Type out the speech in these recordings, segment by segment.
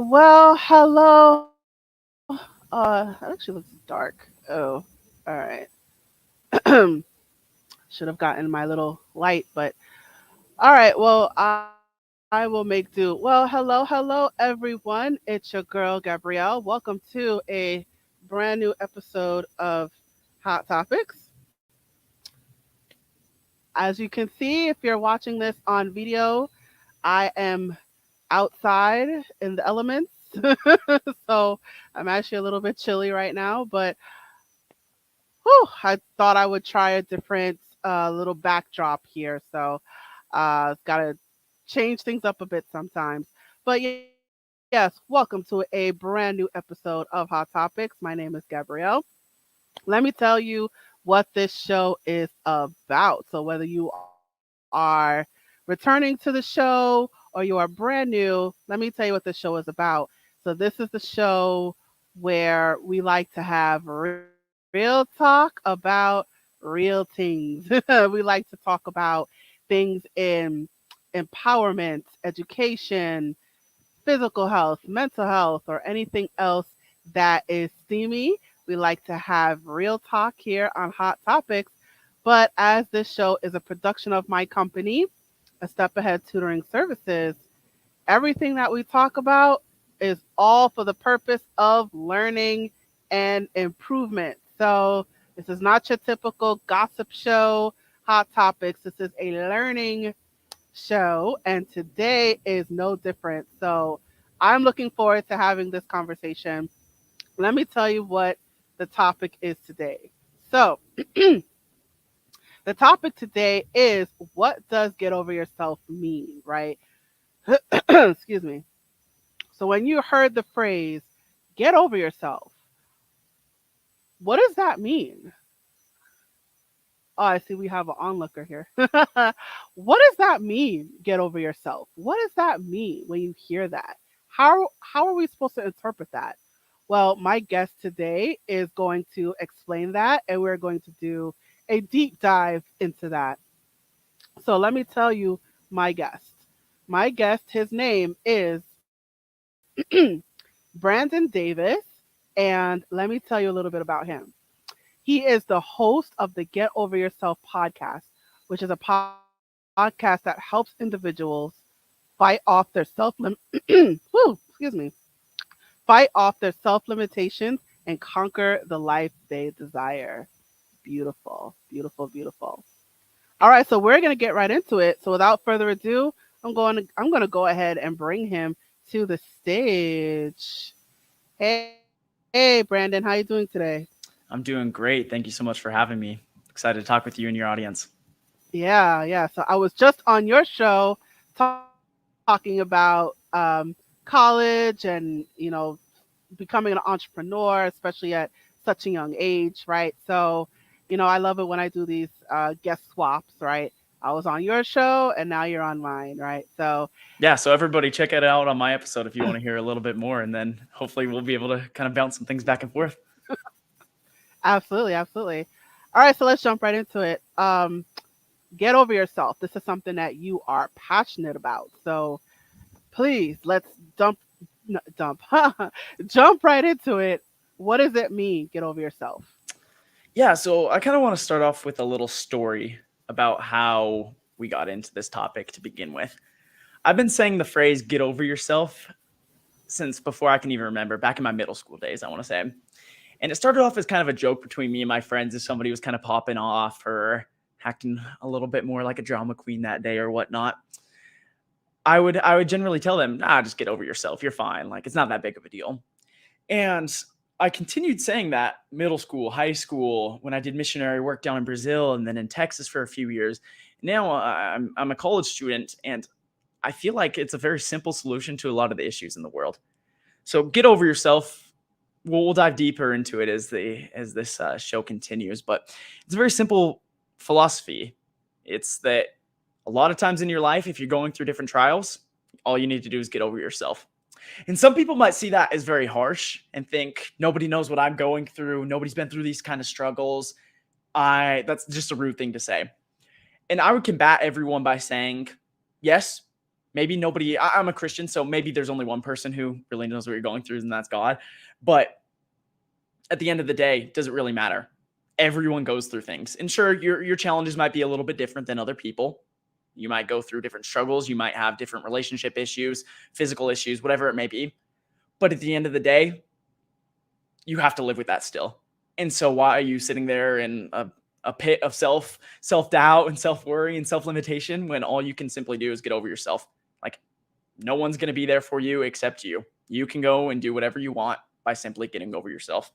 Well, hello. That actually looks dark. Oh, all right. Should have gotten my little light, but all right. Well, I will make do. Well, hello, everyone. It's your girl Gabrielle. Welcome to a brand new episode of Hot Topics. As you can see, if you're watching this on video, I am outside in the elements. So I'm actually a little bit chilly right now, but I thought I would try a different little backdrop here. So got to change things up a bit sometimes. But yes, welcome to a brand new episode of Hot Topics. My name is Gabrielle. Let me tell you what this show is about. So whether you are returning to the show or you are brand new, let me tell you what this show is about. So this is the show where we like to have real talk about real things. We like to talk about things in empowerment, education, physical health, mental health, or anything else that is steamy. We like to have real talk here on Hot Topics. But as this show is a production of my company, A Step Ahead Tutoring Services, everything that we talk about is all for the purpose of learning and improvement. So this is not your typical gossip show, Hot Topics. This is a learning show, and today is no different. So I'm looking forward to having this conversation. Let me tell you what the topic is today. So, the topic today is, what does get over yourself mean, right? Excuse me. So, when you heard the phrase get over yourself, what does that mean? Oh, I see we have an onlooker here. What does that mean, get over yourself? What does that mean when you hear that? How are we supposed to interpret that? Well, my guest today is going to explain that, and we're going to do a deep dive into that. So let me tell you my guest. My guest, his name is Brandon Davis, and let me tell you a little bit about him. He is the host of the Get Over Yourself podcast, which is a podcast that helps individuals fight off their whew, excuse me, fight off their self limitations and conquer the life they desire. Beautiful, beautiful, beautiful. All right, so we're gonna get right into it. So without further ado, I'm gonna go ahead and bring him to the stage. Hey, Brandon, how you doing today? I'm doing great. Thank you so much for having me. Excited to talk with you and your audience. Yeah, yeah. So I was just on your show talking about college and becoming an entrepreneur, especially at such a young age, right? So, I love it when I do these guest swaps, right? I was on your show and now you're on mine, right? So, Yeah, so everybody check it out on my episode if you want to hear a little bit more, and then hopefully we'll be able to kind of bounce some things back and forth. absolutely, absolutely. All right, so let's jump right into it. Get over yourself. This is something that you are passionate about. So, please let's dump jump right into it. What does it mean, get over yourself? Yeah, so I kind of want to start off with a little story about how we got into this topic to begin with. I've been saying the phrase get over yourself since before I can even remember, back in my middle school days, I want to say. And it started off as kind of a joke between me and my friends if somebody was kind of popping off or acting a little bit more like a drama queen that day or whatnot. I would generally tell them, nah, just get over yourself. You're fine. Like it's not that big of a deal. And I continued saying that middle school, high school, when I did missionary work down in Brazil and then in Texas for a few years. Now I'm a college student, and I feel like it's a very simple solution to a lot of the issues in the world. So get over yourself. We'll dive deeper into it as this show continues, but it's a very simple philosophy. It's that a lot of times in your life, if you're going through different trials, all you need to do is get over yourself. And some people might see that as very harsh and think nobody knows what I'm going through. Nobody's been through these kind of struggles. That's just a rude thing to say. And I would combat everyone by saying, yes, Maybe nobody, I'm a Christian, so maybe there's only one person who really knows what you're going through, and that's God. But at the end of the day, does it really matter? Everyone goes through things. And sure, your challenges might be a little bit different than other people. You might go through different struggles. You might have different relationship issues, physical issues, whatever it may be. But at the end of the day, you have to live with that still. And so why are you sitting there in a pit of self-doubt and self-worry and self-limitation when all you can simply do is get over yourself? Like, no one's going to be there for you except you. You can go and do whatever you want by simply getting over yourself.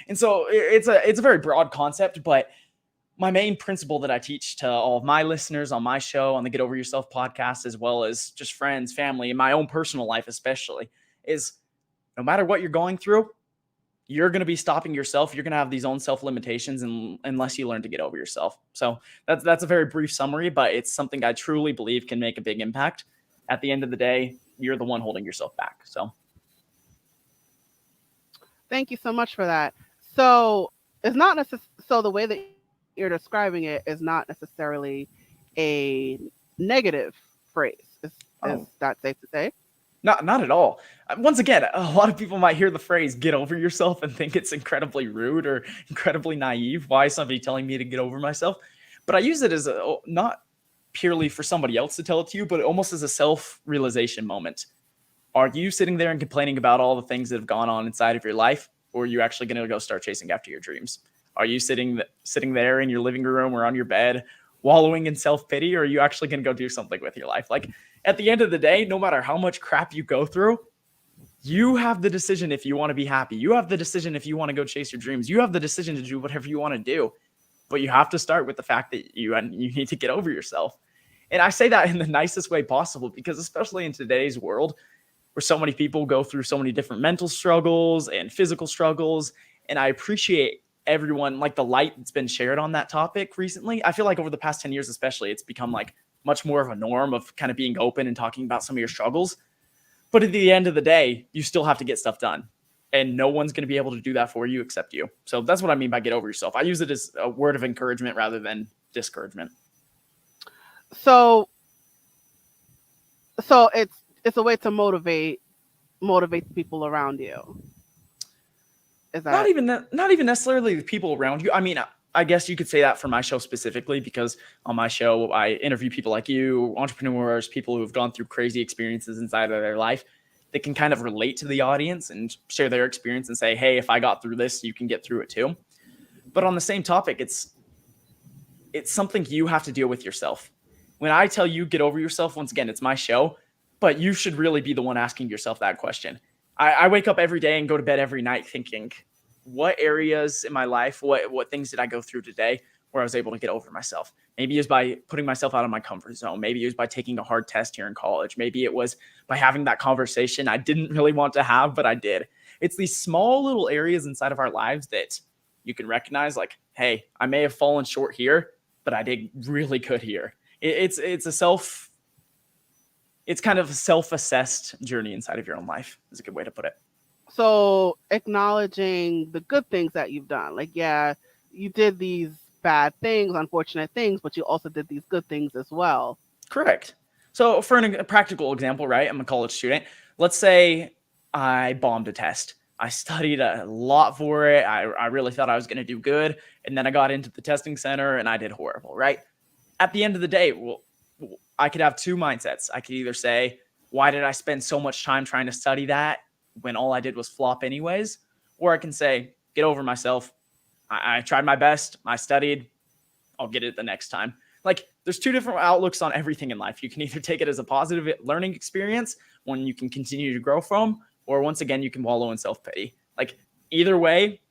And so it's a very broad concept, but my main principle that I teach to all of my listeners on my show, on the Get Over Yourself podcast, as well as just friends, family, and my own personal life especially, is no matter what you're going through, you're going to be stopping yourself. You're going to have these own self-limitations unless you learn to get over yourself. So that's a very brief summary, but it's something I truly believe can make a big impact. At the end of the day, you're the one holding yourself back. So Thank you so much for that. So it's not so the way that you're describing it is not necessarily a negative phrase. Is oh, that safe to say? not at all. Once again, a lot of people might hear the phrase "get over yourself" and think it's incredibly rude or incredibly naive. Why is somebody telling me to get over myself? But I use it as not purely for somebody else to tell it to you, but almost as a self-realization moment. Are you sitting there and complaining about all the things that have gone on inside of your life, or are you actually going to go start chasing after your dreams? Are you sitting there in your living room or on your bed wallowing in self-pity, or are you actually going to go do something with your life? Like, at the end of the day, no matter how much crap you go through, you have the decision if you want to be happy. You have the decision if you want to go chase your dreams. You have the decision to do whatever you want to do. But you have to start with the fact that you need to get over yourself. And I say that in the nicest way possible, because especially in today's world, where so many people go through so many different mental struggles and physical struggles. And I appreciate everyone, like the light that's been shared on that topic recently. I feel like over the past 10 years, especially, it's become like much more of a norm of kind of being open and talking about some of your struggles. But at the end of the day, you still have to get stuff done. And no one's going to be able to do that for you except you. So that's what I mean by get over yourself. I use it as a word of encouragement rather than discouragement. So it's a way to motivate the people around you. Is Not that even not even necessarily the people around you. I mean, I guess you could say that for my show specifically, because on my show, I interview people like you, entrepreneurs, people who have gone through crazy experiences inside of their life that can kind of relate to the audience and share their experience and say, hey, if I got through this, you can get through it too. But on the same topic, it's something you have to deal with yourself. When I tell you get over yourself, once again, it's my show, but you should really be the one asking yourself that question. I wake up every day and go to bed every night thinking, what areas in my life, what things did I go through today where I was able to get over myself? Maybe it was by putting myself out of my comfort zone. Maybe it was by taking a hard test here in college. Maybe it was by having that conversation I didn't really want to have, but I did. It's these small little areas inside of our lives that you can recognize, like, hey, I may have fallen short here, but I did really good here. It's kind of a self-assessed journey inside of your own life is a good way to put it. so acknowledging the good things that you've done? Like, yeah, you did these bad things, unfortunate things, but you also did these good things as well. Correct. So for a practical example, right? I'm a college student. Let's say I bombed a test. I studied a lot for it. I really thought I was going to do good. And then I got into the testing center and I did horrible, right? At the end of the day, well, I could have two mindsets. I could either say, why did I spend so much time trying to study that when all I did was flop anyways? Or I can say, get over myself. I tried my best. I studied. I'll get it the next time. Like, there's two different outlooks on everything in life. You can either take it as a positive learning experience, one you can continue to grow from, or once again, you can wallow in self-pity. Like, either way,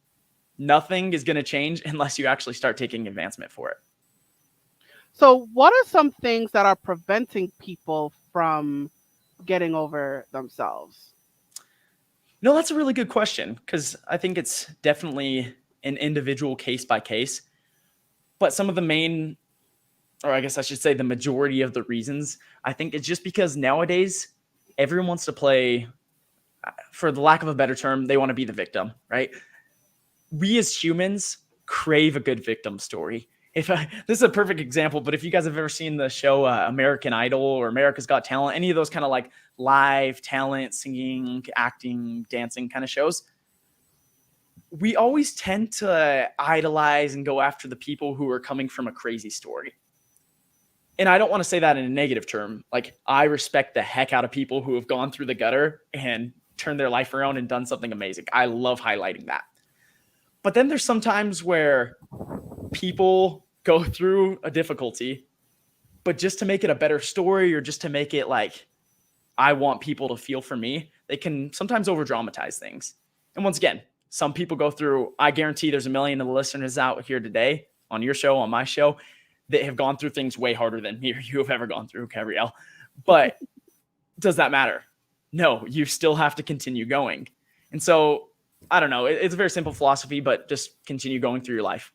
nothing is going to change unless you actually start taking advancement for it. So, what are some things that are preventing people from getting over themselves? No, that's a really good question, because I think it's definitely an individual case by case. But some of the main, or I guess I should say the majority of the reasons, I think it's just because nowadays everyone wants to play, for the lack of a better term, they want to be the victim, right? We as humans crave a good victim story. This is a perfect example, but if you guys have ever seen the show American Idol or America's Got Talent, any of those kind of like live talent, singing, acting, dancing kind of shows, we always tend to idolize and go after the people who are coming from a crazy story. And I don't want to say that in a negative term. Like, I respect the heck out of people who have gone through the gutter and turned their life around and done something amazing. I love highlighting that. But then there's some times where people go through a difficulty, but just to make it a better story or just to make it like, I want people to feel for me, they can sometimes over dramatize things. And once again, some people go through, I guarantee there's a million of the listeners out here today on your show, on my show, that have gone through things way harder than me or you have ever gone through, Gabrielle. But does that matter? No, you still have to continue going. And so, I don't know, it's a very simple philosophy, but just continue going through your life.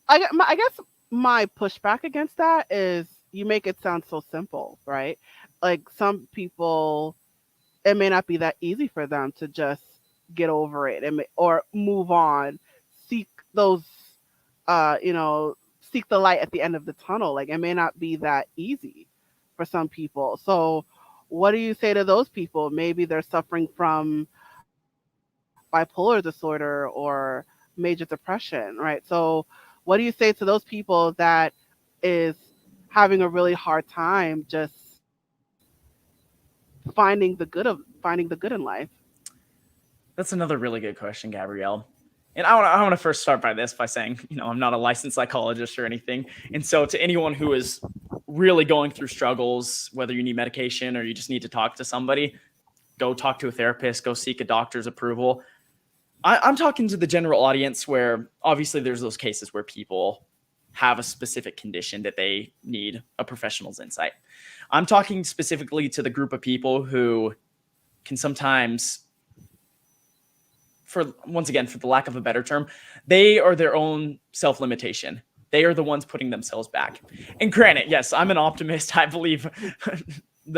I guess my pushback against that is you make it sound so simple, right? Like some people, it may not be that easy for them to just get over it or move on, seek those, seek the light at the end of the tunnel. Like it may not be that easy for some people. So, what do you say to those people? Maybe they're suffering from bipolar disorder or major depression, right? So, what do you say to those people that is having a really hard time just finding the good in life? That's another really good question, Gabrielle. And I want to first start by this by saying, I'm not a licensed psychologist or anything. And so to anyone who is really going through struggles, whether you need medication or you just need to talk to somebody, go talk to a therapist, go seek a doctor's approval. I'm talking to the general audience where obviously there's those cases where people have a specific condition that they need a professional's insight. I'm talking specifically to the group of people who can sometimes, for the lack of a better term, they are their own self-limitation. They are the ones putting themselves back. And granted, yes, I'm an optimist. I believe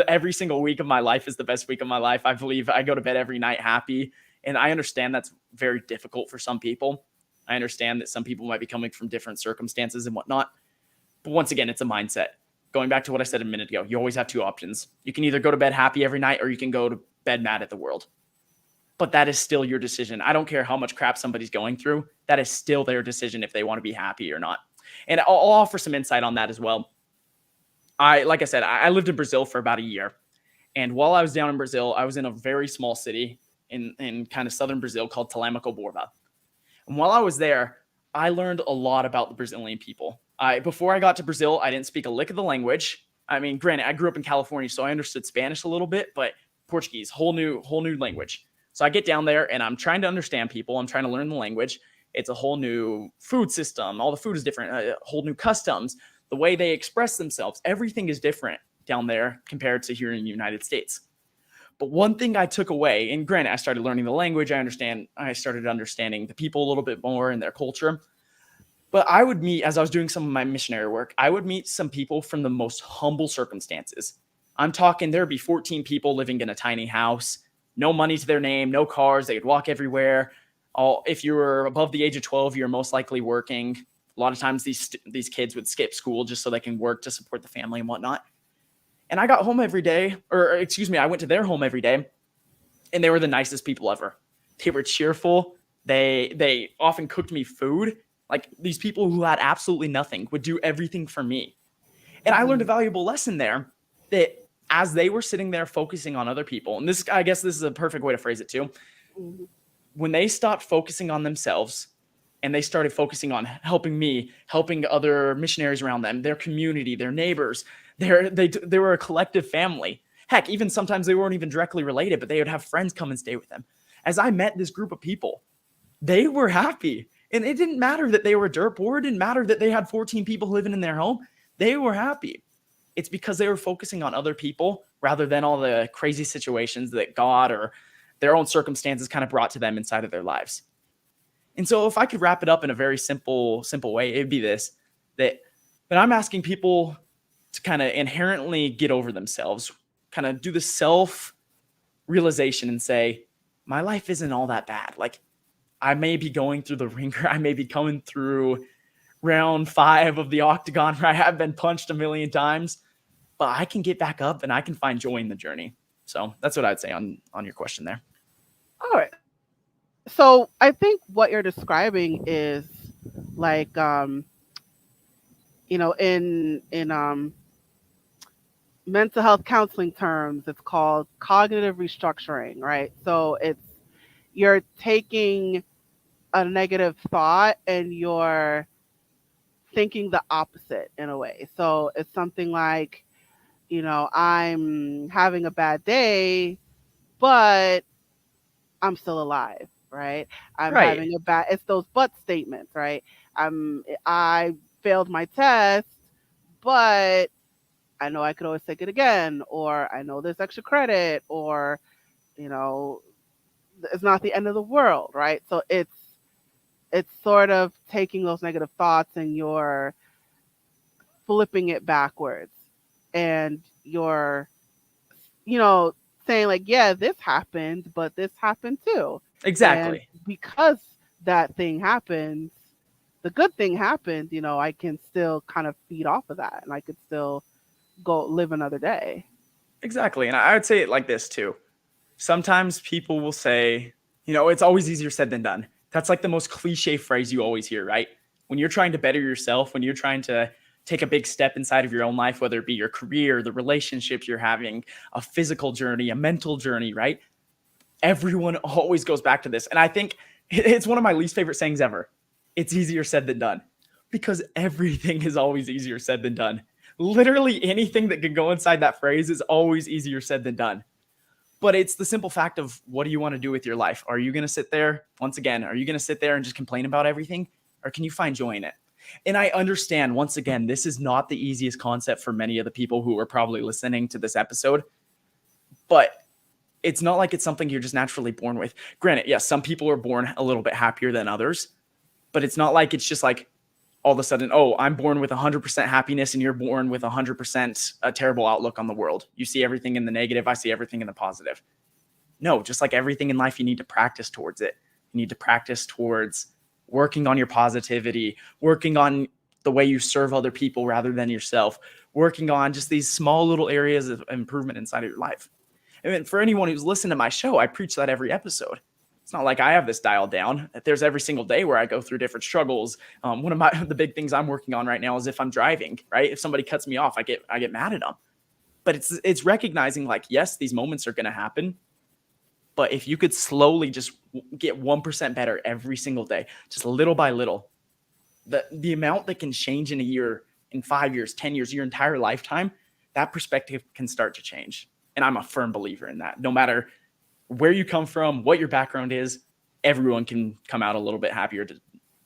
every single week of my life is the best week of my life. I believe I go to bed every night happy. And I understand that's very difficult for some people. I understand that some people might be coming from different circumstances and whatnot. But once again, it's a mindset. Going back to what I said a minute ago, you always have two options. You can either go to bed happy every night or you can go to bed mad at the world. But that is still your decision. I don't care how much crap somebody's going through. That is still their decision if they want to be happy or not. And I'll offer some insight on that as well. Like I said, I lived in Brazil for about a year. And while I was down in Brazil, I was in a very small city in kind of southern Brazil called Telemaco-Borba. And while I was there, I learned a lot about the Brazilian people. Before I got to Brazil, I didn't speak a lick of the language. I mean, granted, I grew up in California, so I understood Spanish a little bit, but Portuguese, whole new language. So I get down there and I'm trying to understand people. I'm trying to learn the language. It's a whole new food system. All the food is different, whole new customs, the way they express themselves. Everything is different down there compared to here in the United States. But one thing I took away, and granted, I started learning the language. I started understanding the people a little bit more and their culture. But I would meet, as I was doing some of my missionary work, I would meet some people from the most humble circumstances. I'm talking, there'd be 14 people living in a tiny house, no money to their name, no cars. They would walk everywhere. If you were above the age of 12, you're most likely working. A lot of times these kids would skip school just so they can work to support the family and whatnot. And I got home every day, I went to their home every day, and they were the nicest people ever. They were cheerful. They often cooked me food. Like, these people who had absolutely nothing would do everything for me. And I learned a valuable lesson there, that as they were sitting there focusing on other people, and I guess this is a perfect way to phrase it too, when they stopped focusing on themselves and they started focusing on helping me, helping other missionaries around them, their community, their neighbors, they were a collective family. Heck, even sometimes they weren't even directly related, but they would have friends come and stay with them. As I met this group of people, they were happy. And it didn't matter that they were dirt poor. It didn't matter that they had 14 people living in their home. They were happy. It's because they were focusing on other people rather than all the crazy situations that God or their own circumstances kind of brought to them inside of their lives. And so if I could wrap it up in a very simple way, it'd be this, that I'm asking people to kind of inherently get over themselves, kind of do the self-realization and say, my life isn't all that bad. Like, I may be going through the ringer. I may be coming through round 5 of the octagon where I have been punched a million times, but I can get back up and I can find joy in the journey. So that's what I'd say on your question there. All right. So I think what you're describing is like in mental health counseling terms, it's called cognitive restructuring, right? So it's you're taking a negative thought and you're thinking the opposite in a way. So it's something like, I'm having a bad day, but I'm still alive, right? I'm Right. having a bad it's those but statements, right? I failed my test, but I know I could always take it again, or I know there's extra credit, or you know, it's not the end of the world, right? So it's sort of taking those negative thoughts and you're flipping it backwards, and you're you know saying like, yeah, this happened, but this happened too, and Exactly. because that thing happened, the good thing happened, I can still kind of feed off of that, and I could still go live another day. Exactly. And I would say it like this too. Sometimes people will say, it's always easier said than done. That's like the most cliche phrase you always hear, right? When you're trying to better yourself, when you're trying to take a big step inside of your own life, whether it be your career, the relationships you're having, a physical journey, a mental journey, right? Everyone always goes back to this. And I think it's one of my least favorite sayings ever. It's easier said than done, because everything is always easier said than done. Literally anything that can go inside that phrase is always easier said than done. But it's the simple fact of, what do you want to do with your life? Are you going to sit there, once again, are you going to sit there and just complain about everything? Or can you find joy in it? And I understand, once again, this is not the easiest concept for many of the people who are probably listening to this episode, but it's not like it's something you're just naturally born with. Granted, yes, some people are born a little bit happier than others, but it's not like it's just like all of a sudden, oh, I'm born with 100% happiness and you're born with 100% a terrible outlook on the world. You see everything in the negative, I see everything in the positive. No, just like everything in life, you need to practice towards it. You need to practice towards working on your positivity, working on the way you serve other people rather than yourself, working on just these small little areas of improvement inside of your life. And for anyone who's listened to my show, I preach that every episode. It's not like I have this dialed down. There's every single day where I go through different struggles. One of the big things I'm working on right now is if I'm driving, right? If somebody cuts me off, I get mad at them. But it's recognizing like, yes, these moments are going to happen. But if you could slowly just get 1% better every single day, just little by little, the amount that can change in a year, in 5 years, 10 years, your entire lifetime, that perspective can start to change. And I'm a firm believer in that. No matter where you come from, what your background is, everyone can come out a little bit happier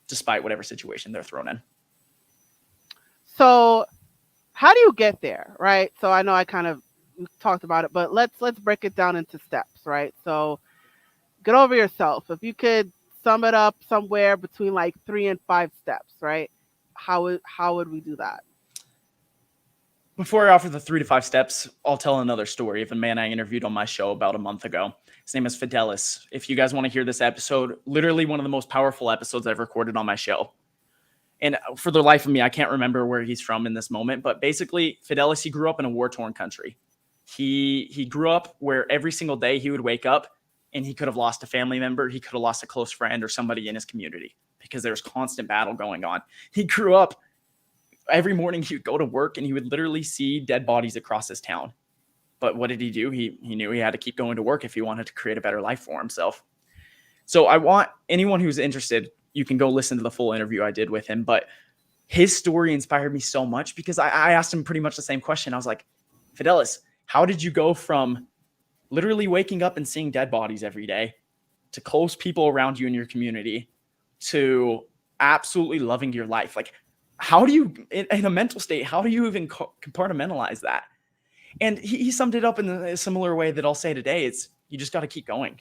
despite whatever situation they're thrown in. So how do you get there, right? So I know I kind of talked about it, but let's break it down into steps, right? So get over yourself. If you could sum it up somewhere between like 3 and 5 steps, right? How would we do that? Before I offer the 3 to 5 steps, I'll tell another story of a man I interviewed on my show about a month ago. His name is Fidelis. If you guys want to hear this episode, literally one of the most powerful episodes I've recorded on my show. And for the life of me, I can't remember where he's from in this moment, but basically, Fidelis, he grew up in a war-torn country. He grew up where every single day he would wake up and he could have lost a family member, he could have lost a close friend or somebody in his community because there's constant battle going on. He grew up, every morning he would go to work and he would literally see dead bodies across his town. But what did he do? He knew he had to keep going to work if he wanted to create a better life for himself. So I want anyone who's interested, you can go listen to the full interview I did with him. But his story inspired me so much because I asked him pretty much the same question. I was like, Fidelis, how did you go from literally waking up and seeing dead bodies every day to close people around you in your community to absolutely loving your life? Like, how do you, in a mental state, how do you even compartmentalize that? And he summed it up in a similar way that I'll say today. It's, you just got to keep going,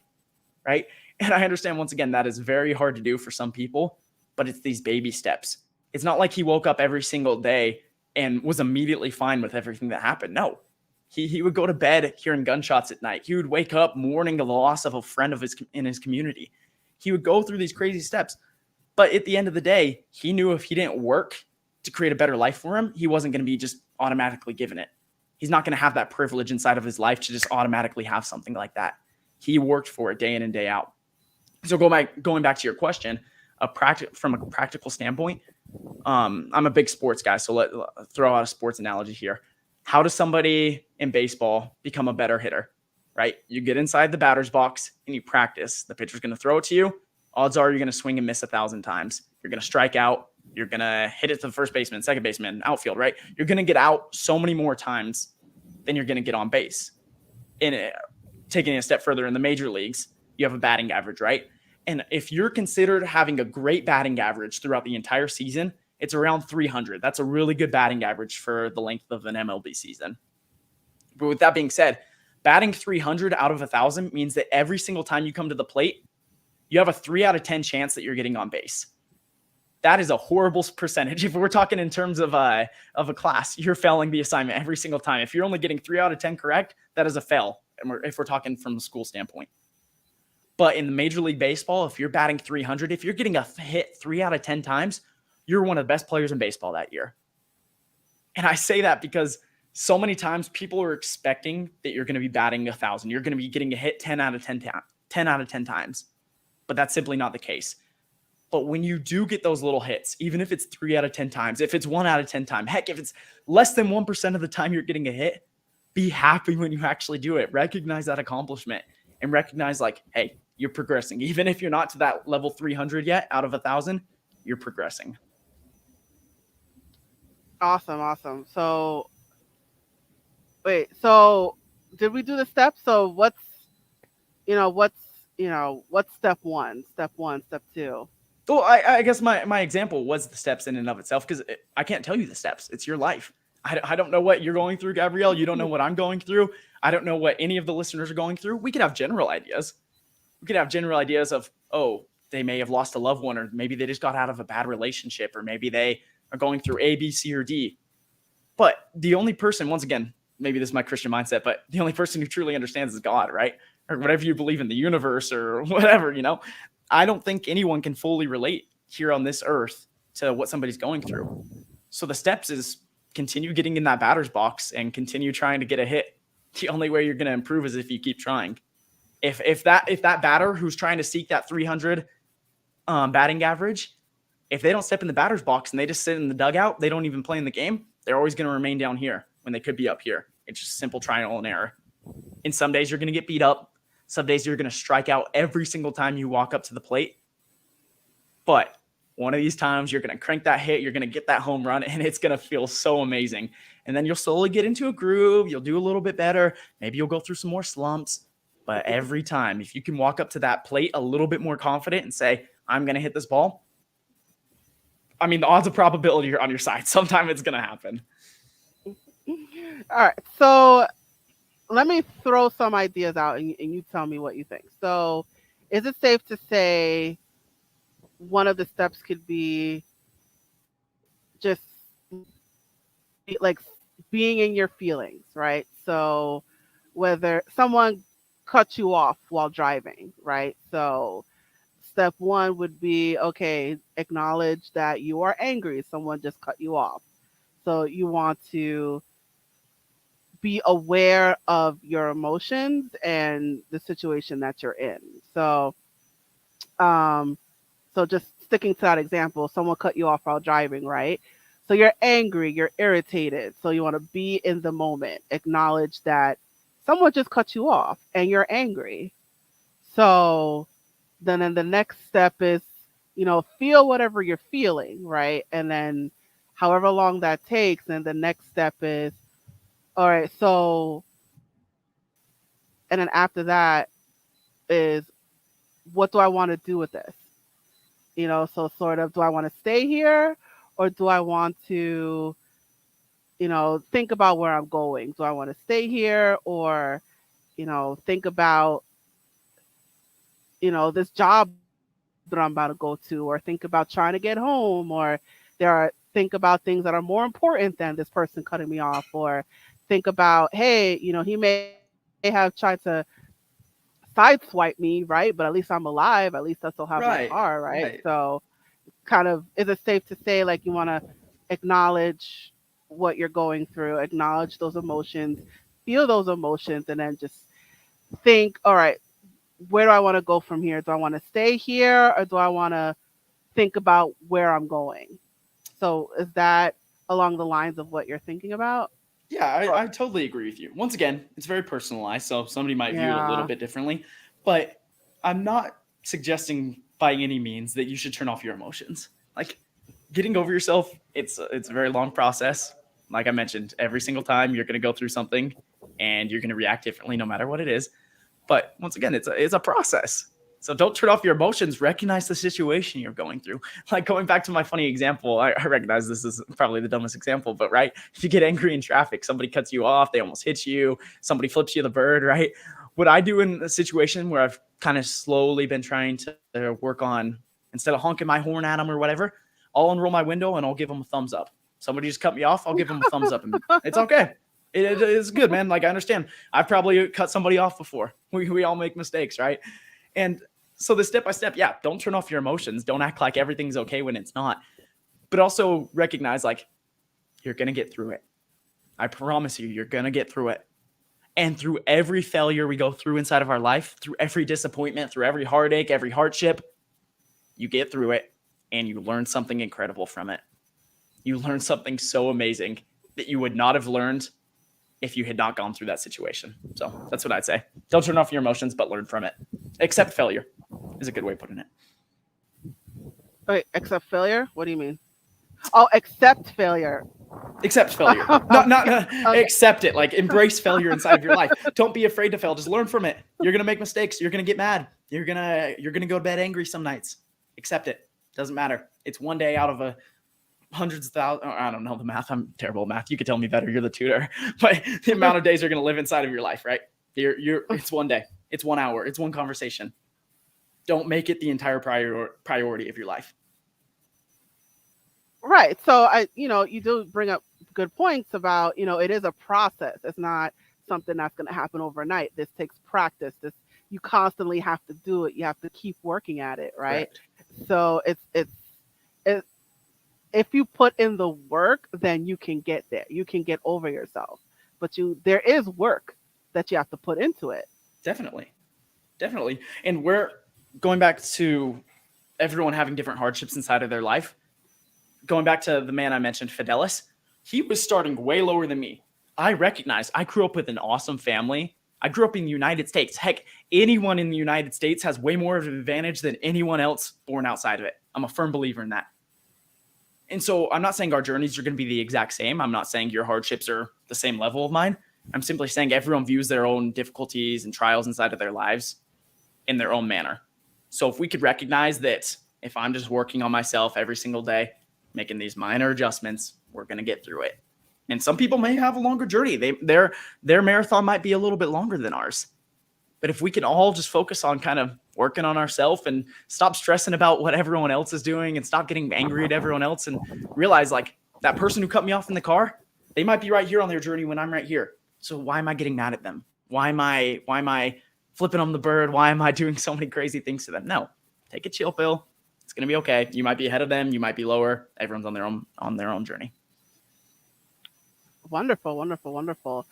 right? And I understand, once again, that is very hard to do for some people, but it's these baby steps. It's not like he woke up every single day and was immediately fine with everything that happened. No, he would go to bed hearing gunshots at night. He would wake up mourning the loss of a friend of his in his community. He would go through these crazy steps. But at the end of the day, he knew if he didn't work to create a better life for him, he wasn't going to be just automatically given it. He's not going to have that privilege inside of his life to just automatically have something like that. He worked for it day in and day out. So going back to your question, from a practical standpoint, I'm a big sports guy, so let throw out a sports analogy here. How does somebody in baseball become a better hitter? Right? You get inside the batter's box and you practice. The pitcher's going to throw it to you. Odds are you're going to swing and miss 1,000 times. You're going to strike out. You're going to hit it to the first baseman, second baseman, outfield, right? You're going to get out so many more times than you're going to get on base. And taking it a step further in the major leagues, you have a batting average, right? And if you're considered having a great batting average throughout the entire season, it's around 300. That's a really good batting average for the length of an MLB season. But with that being said, batting 300 out of 1,000 means that every single time you come to the plate, you have a 3 out of 10 chance that you're getting on base. That is a horrible percentage. If we're talking in terms of a class, you're failing the assignment every single time. If you're only getting 3 out of 10 correct, that is a fail. If we're talking from a school standpoint. But in the Major League Baseball, if you're batting 300, if you're getting a hit 3 out of 10 times, you're one of the best players in baseball that year. And I say that because so many times people are expecting that you're going to be batting 1,000. You're going to be getting a hit 10 out of 10 times. But that's simply not the case. But when you do get those little hits, even if it's 3 out of 10 times, if it's 1 out of 10 times, heck, if it's less than 1% of the time you're getting a hit, be happy when you actually do it. Recognize that accomplishment and recognize like, hey, you're progressing. Even if you're not to that level 300 yet out of 1,000, you're progressing. Awesome. So wait, so did we do the steps? So what's step one, step two? Well, I guess my example was the steps in and of itself, because I can't tell you the steps. It's your life. I don't know what you're going through, Gabrielle. You don't know what I'm going through. I don't know what any of the listeners are going through. We could have general ideas. We could have general ideas of, oh, they may have lost a loved one, or maybe they just got out of a bad relationship, or maybe they are going through A, B, C, or D. But the only person, once again, maybe this is my Christian mindset, but the only person who truly understands is God, right? Or whatever you believe in, the universe or whatever, I don't think anyone can fully relate here on this earth to what somebody's going through. So the steps is continue getting in that batter's box and continue trying to get a hit. The only way you're going to improve is if you keep trying. If that batter who's trying to seek that 300 batting average, if they don't step in the batter's box and they just sit in the dugout, they don't even play in the game, they're always going to remain down here when they could be up here. It's just simple trial and error. And some days you're going to get beat up. Some days you're going to strike out every single time you walk up to the plate. But one of these times you're going to crank that hit, you're going to get that home run, and it's going to feel so amazing. And then you'll slowly get into a groove. You'll do a little bit better. Maybe you'll go through some more slumps. But every time, if you can walk up to that plate a little bit more confident and say, I'm going to hit this ball, I mean, the odds of probability are on your side. Sometime it's going to happen. All right. So let me throw some ideas out and you tell me what you think. So is it safe to say one of the steps could be just like being in your feelings, right? So whether someone cut you off while driving, right? So step one would be, okay, acknowledge that you are angry. Someone just cut you off. So you want to be aware of your emotions and the situation that you're in. Um, so just sticking to that example, someone cut you off while driving, right? So you're angry, you're irritated. So you want to be in the moment, acknowledge that someone just cut you off and you're angry. So then the next step is, feel whatever you're feeling, right? And then however long that takes, and the next step is, all right, so, and then after that is, what do I want to do with this? So sort of, do I want to stay here or do I want to, think about where I'm going? Do I want to stay here or, think about, this job that I'm about to go to, or think about trying to get home, or think about things that are more important than this person cutting me off, or think about, hey, he may have tried to start a sideswipe me, right? But at least I'm alive. At least I still have my Right. car, right? Right. So kind of, is it safe to say like you want to acknowledge what you're going through, acknowledge those emotions, feel those emotions, and then just think, all right, where do I want to go from here? Do I want to stay here, or do I want to think about where I'm going? So is that along the lines of what you're thinking about? Yeah, Or, I totally agree with you. Once again, it's very personalized, so somebody might view it a little yeah. bit differently. But I'm not suggesting by any means that you should turn off your emotions. Like getting over yourself, it's a very long process. Like I mentioned, every single time you're going to go through something, and you're going to react differently no matter what it is. But once again, it's a process. So don't turn off your emotions. Recognize the situation you're going through. Like going back to my funny example, I recognize this is probably the dumbest example, but right, if you get angry in traffic, somebody cuts you off, they almost hit you, somebody flips you the bird, right? What I do in a situation where I've kind of slowly been trying to work on, instead of honking my horn at them or whatever, I'll unroll my window and I'll give them a thumbs up. Somebody just cut me off, I'll give them a thumbs up, and it's okay. It's good, man. Like I understand. I've probably cut somebody off before. We all make mistakes, right? And so the step by step, yeah, don't turn off your emotions. Don't act like everything's okay when it's not. But also recognize like you're going to get through it. I promise you, you're going to get through it. And through every failure we go through inside of our life, through every disappointment, through every heartache, every hardship, you get through it and you learn something incredible from it. You learn something so amazing that you would not have learned if you had not gone through that situation. So that's what I'd say. Don't turn off your emotions, but learn from it. Accept failure is a good way of putting it. Wait, accept failure? What do you mean? Oh, accept failure. Accept failure. Not Okay. Okay. accept it. Like embrace failure inside of your life. Don't be afraid to fail. Just learn from it. You're gonna make mistakes. You're gonna get mad. You're gonna go to bed angry some nights. Accept it. Doesn't matter. It's one day out of a hundreds of thousands. I don't know the math. I'm terrible at math. You could tell me better. You're the tutor. But the amount of days you're gonna live inside of your life, right? It's one day. It's 1 hour. It's one conversation. Don't make it the entire priority of your life. Right. So you do bring up good points about, it is a process. It's not something that's going to happen overnight. This takes practice. This, you constantly have to do it. You have to keep working at it, right? Correct. So it, if you put in the work, then you can get there. You can get over yourself. But there is work that you have to put into it. Definitely. Definitely. And we're going back to everyone having different hardships inside of their life. Going back to the man I mentioned, Fidelis, he was starting way lower than me. I recognize I grew up with an awesome family. I grew up in the United States. Heck, anyone in the United States has way more of an advantage than anyone else born outside of it. I'm a firm believer in that. And so I'm not saying our journeys are going to be the exact same. I'm not saying your hardships are the same level of mine. I'm simply saying everyone views their own difficulties and trials inside of their lives in their own manner. So if we could recognize that if I'm just working on myself every single day, making these minor adjustments, we're going to get through it. And some people may have a longer journey. Their marathon might be a little bit longer than ours. But if we can all just focus on kind of working on ourselves and stop stressing about what everyone else is doing and stop getting angry at everyone else and realize like that person who cut me off in the car, they might be right here on their journey when I'm right here. So why am I getting mad at them? Why am I flipping them the bird? Why am I doing so many crazy things to them? No, take a chill pill. It's going to be okay. You might be ahead of them. You might be lower. Everyone's on their own journey. Wonderful, wonderful, wonderful.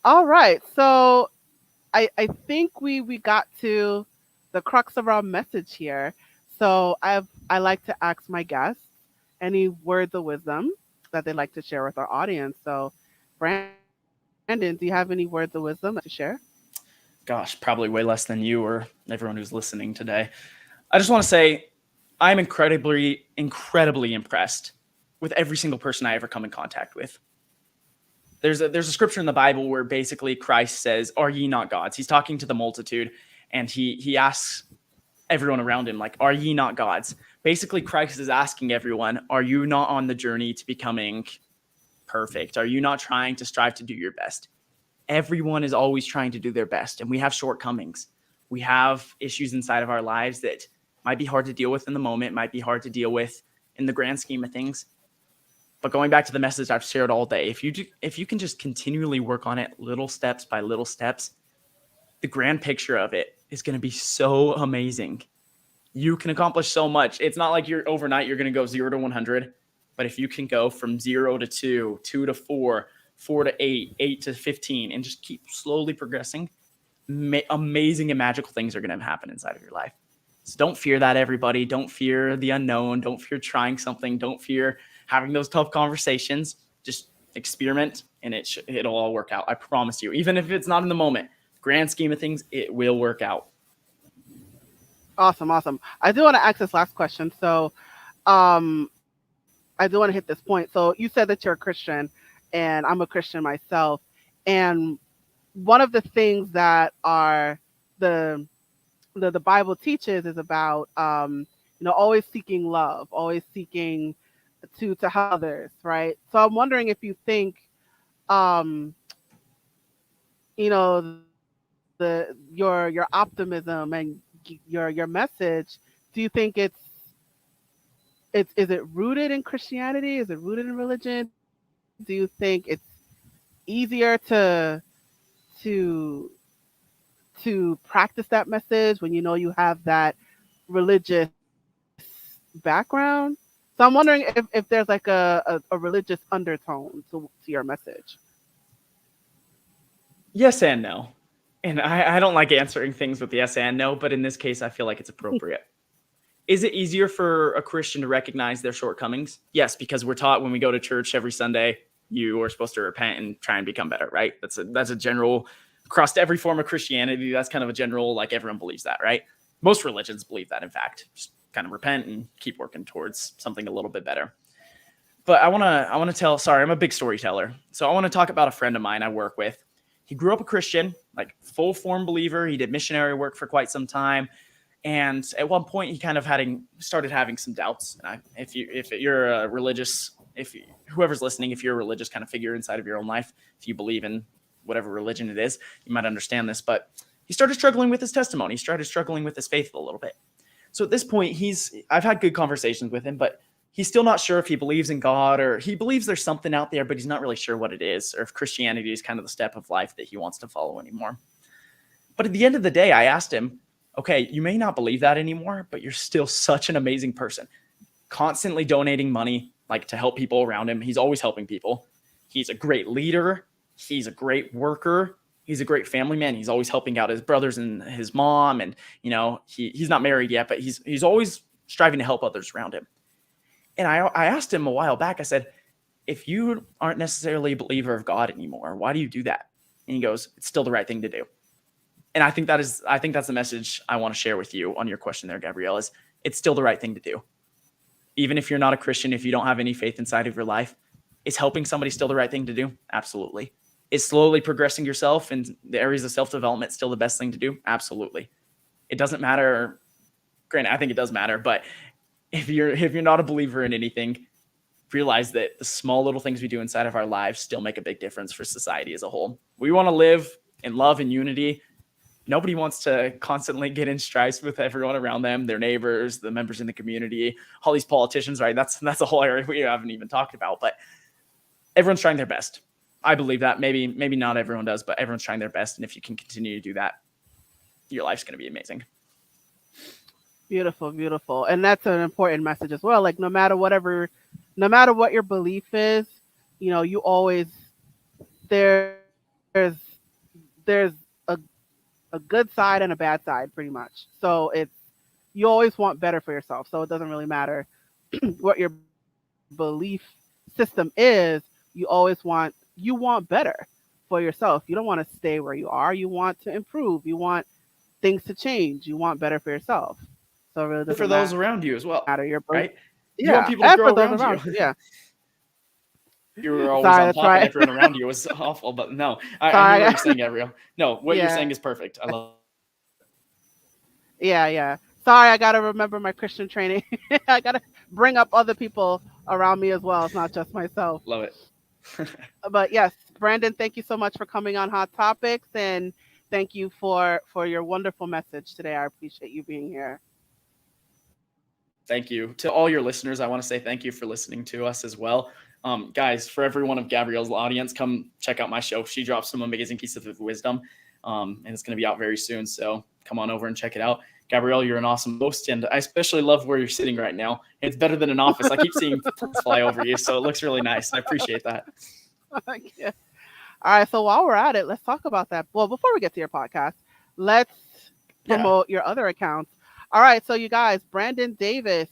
All right. So I think we got to the crux of our message here. So I like to ask my guests any words of wisdom that they'd like to share with our audience. So Brandon, do you have any words of wisdom that you'd like to share? Gosh, probably way less than you or everyone who's listening today. I just want to say I'm incredibly, incredibly impressed with every single person I ever come in contact with. There's a scripture in the Bible where basically Christ says, "Are ye not gods?" He's talking to the multitude, and he asks everyone around him, like, "Are ye not gods?" Basically, Christ is asking everyone, "Are you not on the journey to becoming perfect? Are you not trying to strive to do your best?" Everyone is always trying to do their best, and we have shortcomings. We have issues inside of our lives that might be hard to deal with in the moment, might be hard to deal with in the grand scheme of things. But going back to the message I've shared all day, if you can just continually work on it little steps by little steps, the grand picture of it is going to be so amazing. You can accomplish so much. It's not like you're overnight, you're going to go 0 to 100. But if you can go from 0 to 2, 2 to 4, 4 to 8, 8 to 15, and just keep slowly progressing, amazing and magical things are going to happen inside of your life. So don't fear that, everybody. Don't fear the unknown. Don't fear trying something. Don't fear having those tough conversations. Just experiment, and it'll all work out. I promise you. Even if it's not in the moment, grand scheme of things, it will work out. Awesome, awesome. I do want to ask this last question. So, I do want to hit this point. So, you said that you're a Christian, and I'm a Christian myself. And one of the things that are the the Bible teaches is about always seeking love, always seeking to help others, right? So I'm wondering if you think um, your optimism and your message, do you think it's is it rooted in Christianity? Is it rooted in religion? Do you think it's easier to to practice that message when you have that religious background? So I'm wondering if there's like a religious undertone to your message. Yes and no. And I don't like answering things with yes and no, but in this case, I feel like it's appropriate. Is it easier for a Christian to recognize their shortcomings? Yes, because we're taught when we go to church every Sunday, you are supposed to repent and try and become better, right? That's a general, across every form of Christianity, that's kind of a general, like everyone believes that, right? Most religions believe that, in fact. Just kind of repent and keep working towards something a little bit better. But I want to tell, sorry, I'm a big storyteller. So I want to talk about a friend of mine I work with. He grew up a Christian, like full form believer. He did missionary work for quite some time. And at one point, he kind of started having some doubts. And if you're a religious, whoever's listening, if you're a religious kind of figure inside of your own life, if you believe in whatever religion it is, you might understand this. But he started struggling with his testimony. He started struggling with his faith a little bit. So at this point, I've had good conversations with him, but he's still not sure if he believes in God, or he believes there's something out there, but he's not really sure what it is, or if Christianity is kind of the step of life that he wants to follow anymore. But at the end of the day, I asked him, okay, you may not believe that anymore, but you're still such an amazing person. Constantly donating money, like to help people around him. He's always helping people. He's a great leader. He's a great worker. He's a great family man. He's always helping out his brothers and his mom. And, he's not married yet, but he's always striving to help others around him. And I asked him a while back, I said, if you aren't necessarily a believer of God anymore, why do you do that? And he goes, it's still the right thing to do. And I think that's the message I want to share with you on your question there, Gabrielle, is it's still the right thing to do. Even if you're not a Christian, if you don't have any faith inside of your life, is helping somebody still the right thing to do? Absolutely. Is slowly progressing yourself in the areas of self-development still the best thing to do? Absolutely. It doesn't matter. Granted, I think it does matter, but if you're not a believer in anything, realize that the small little things we do inside of our lives still make a big difference for society as a whole. We want to live in love and unity. Nobody wants to constantly get in strife with everyone around them, their neighbors, the members in the community, all these politicians, right? That's a whole area we haven't even talked about, but everyone's trying their best. I believe that. Maybe not everyone does, but everyone's trying their best. And if you can continue to do that, your life's going to be amazing. Beautiful, beautiful. And that's an important message as well. Like no matter what your belief is, you always there's there's a good side and a bad side pretty much. So you always want better for yourself. So it doesn't really matter what your belief system is, you want better for yourself. You don't want to stay where you are. You want to improve. You want things to change. You want better for yourself. So it really doesn't for those around you as well, matter your right? Yeah, You want people to and grow for those around you. Yeah. You were always Sorry, on that's top right. and everyone around you was awful, but no, I Sorry. hear what you're saying, Gabrielle. No, what you're Yeah. saying is perfect. I love it. Yeah, yeah. Sorry, I gotta remember my Christian training. I gotta bring up other people around me as well. It's not just myself. Love it. But yes, Brandon, thank you so much for coming on Hot Topics, and thank you for your wonderful message today. I appreciate you being here. Thank you. To all your listeners, I want to say thank you for listening to us as well. Guys, for every one of Gabrielle's audience, come check out my show. She drops some amazing pieces of wisdom, and it's going to be out very soon. So come on over and check it out. Gabrielle, you're an awesome host, and I especially love where you're sitting right now. It's better than an office. I keep seeing planes fly over you, so it looks really nice, and I appreciate that. Yeah. All right. So while we're at it, let's talk about that. Well, before we get to your podcast, let's Yeah. promote your other accounts. All right. So you guys, Brandon Davis,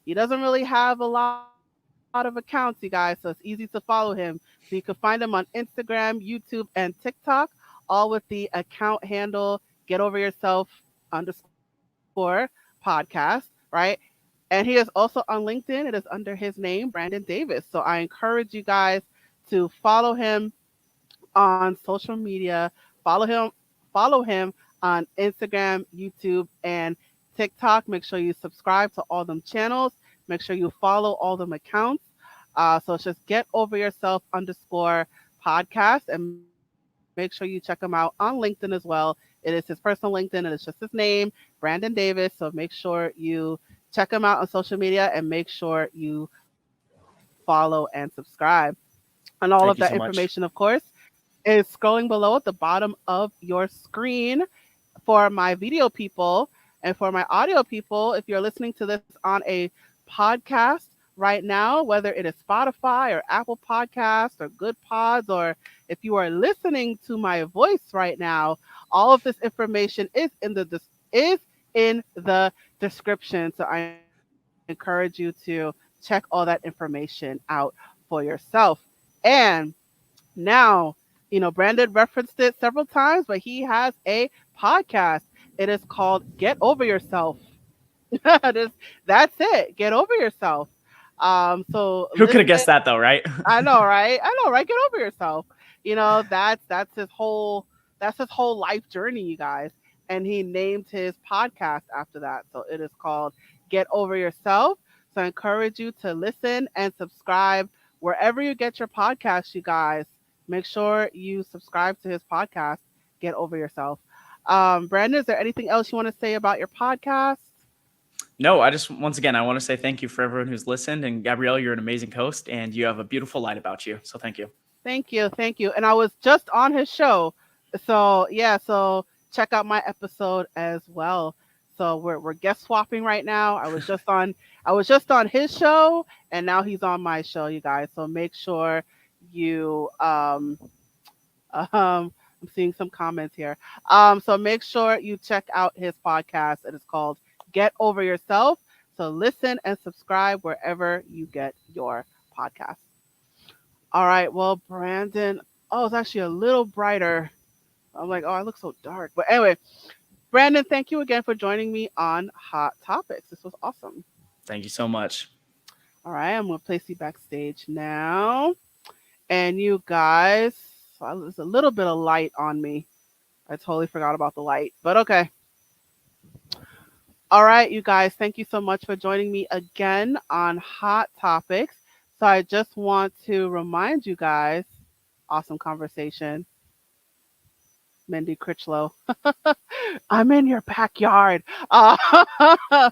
he doesn't really have a lot of accounts, you guys. So it's easy to follow him. So you can find him on Instagram, YouTube, and TikTok, all with the account handle Get Over Yourself underscore podcast, right? And he is also on LinkedIn. It is under his name, Brandon Davis. So I encourage you guys to follow him on social media. Follow him, follow him on Instagram, YouTube, and TikTok. Make sure you subscribe to all them channels. Make sure you follow all them accounts. So it's just get over yourself underscore podcast, and make sure you check him out on LinkedIn as well. It is his personal LinkedIn, and it's just his name, Brandon Davis. So make sure you check him out on social media, and make sure you follow and subscribe. And all of that information, of Thank you course, so much. is scrolling below at the bottom of your screen for my video people. And for my audio people, if you're listening to this on a podcast right now, whether it is Spotify or Apple Podcasts or Good Pods, or if you are listening to my voice right now, all of this information is in the description. So I encourage you to check all that information out for yourself. And now, Brandon referenced it several times, but he has a podcast. It is called Get Over Yourself. This- that's it. Get over yourself. So Who could have listen. guessed that, though, right? I know, right? I know, right? Get over yourself. That's his whole life journey, you guys. And he named his podcast after that. So it is called Get Over Yourself. So I encourage you to listen and subscribe wherever you get your podcasts, you guys. Make sure you subscribe to his podcast, Get Over Yourself. Brandon, is there anything else you want to say about your podcast? No, I just, once again, I want to say thank you for everyone who's listened. And Gabrielle, you're an amazing host, and you have a beautiful light about you. So thank you. Thank you, thank you. And I was just on his show, so yeah. So check out my episode as well. So we're guest swapping right now. I was just on his show, and now he's on my show, you guys. So make sure you I'm seeing some comments here. So make sure you check out his podcast. It is called Get Over Yourself. So listen and subscribe wherever you get your podcast. All right. Well, Brandon. Oh, it's actually a little brighter. I'm like, oh, I look so dark. But anyway, Brandon, thank you again for joining me on Hot Topics. This was awesome. Thank you so much. All right. I'm going to place you backstage now. And you guys, there's a little bit of light on me. I totally forgot about the light, but okay. All right, you guys, thank you so much for joining me again on Hot Topics. So I just want to remind you guys, awesome conversation, Mindy Crichlow. I'm in your backyard,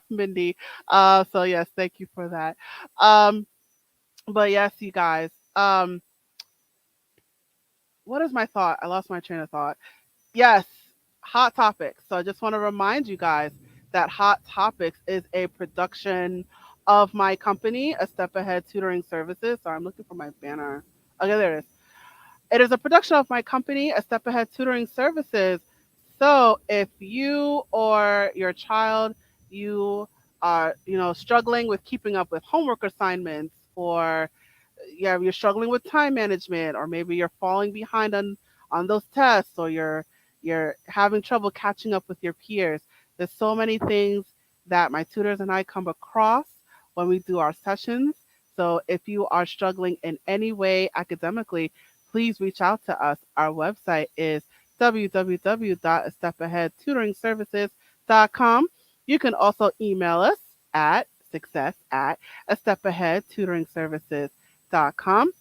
Mindy. So yes, thank you for that. Um, but yes, you guys. What is my thought? I lost my train of thought. Yes, Hot Topics. So I just want to remind you guys that Hot Topics is a production of my company, A Step Ahead Tutoring Services. So I'm looking for my banner. Okay, there it is. It is a production of my company, A Step Ahead Tutoring Services. So if you or your child, you are, struggling with keeping up with homework assignments, or yeah, you're struggling with time management, or maybe you're falling behind on those tests, or you're having trouble catching up with your peers. There's so many things that my tutors and I come across when we do our sessions. So if you are struggling in any way academically, please reach out to us. Our website is www.astepaheadtutoringservices.com. You can also email us at success@astepaheadtutoringservices.com.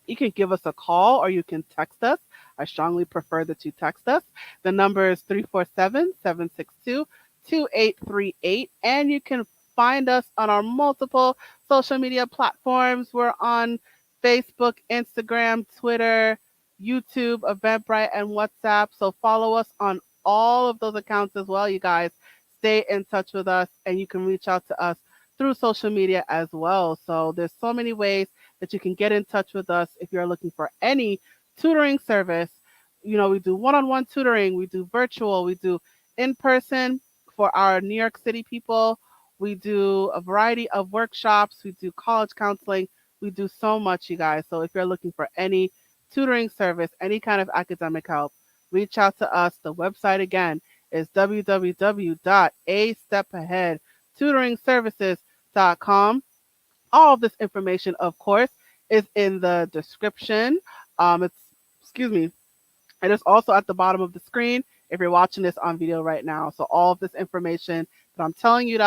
You can give us a call or you can text us. I strongly prefer that you text us. The number is 347-762-2838. And you can find us on our multiple social media platforms. We're on Facebook, Instagram, Twitter, YouTube, Eventbrite, and WhatsApp. So follow us on all of those accounts as well, you guys. Stay in touch with us, and you can reach out to us through social media as well. So there's so many ways that you can get in touch with us if you're looking for any tutoring service. We do one-on-one tutoring, we do virtual, we do in person for our New York City people. We do a variety of workshops, we do college counseling, we do so much, you guys. So if you're looking for any tutoring service, any kind of academic help, reach out to us. The website again is www.astepaheadtutoringservices.com. All of this information, of course, is in the description. It's excuse me. It is also at the bottom of the screen if you're watching this on video right now. So all of this information that I'm telling you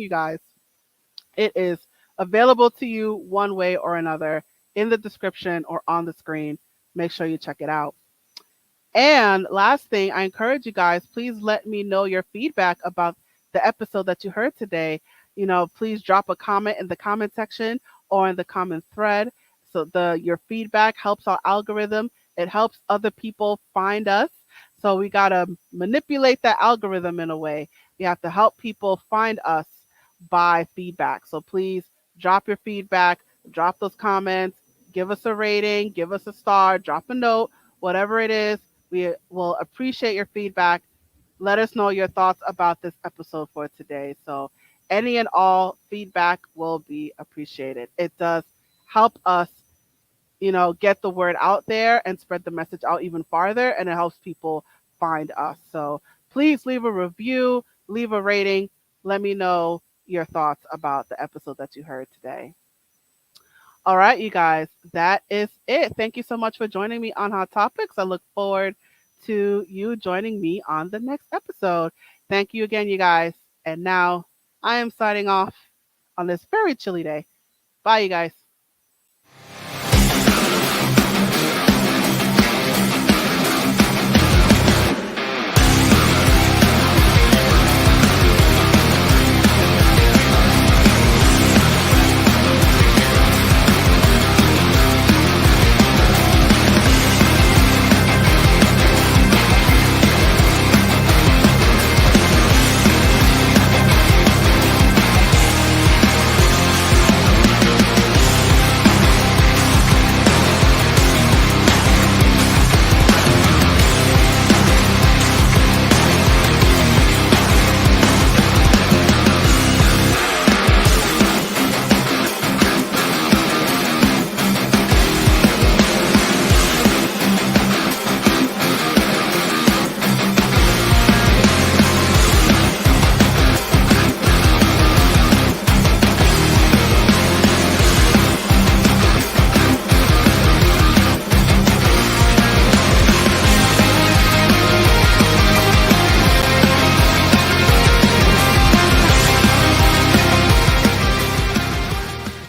guys, it is available to you one way or another in the description or on the screen. Make sure you check it out. And last thing, I encourage you guys, please let me know your feedback about the episode that you heard today. Please drop a comment in the comment section or in the comment thread. So your feedback helps our algorithm. It helps other people find us. So we gotta manipulate that algorithm in a way. We have to help people find us by feedback. So please drop your feedback, drop those comments, give us a rating, give us a star, drop a note, whatever it is. We will appreciate your feedback. Let us know your thoughts about this episode for today. So, any and all feedback will be appreciated. It does help us, get the word out there and spread the message out even farther, and it helps people find us. So, please leave a review, leave a rating. Let me know your thoughts about the episode that you heard today. All right, you guys, that is it. Thank you so much for joining me on Hot Topics. I look forward to you joining me on the next episode. Thank you again, you guys. And now I am signing off on this very chilly day. Bye, you guys.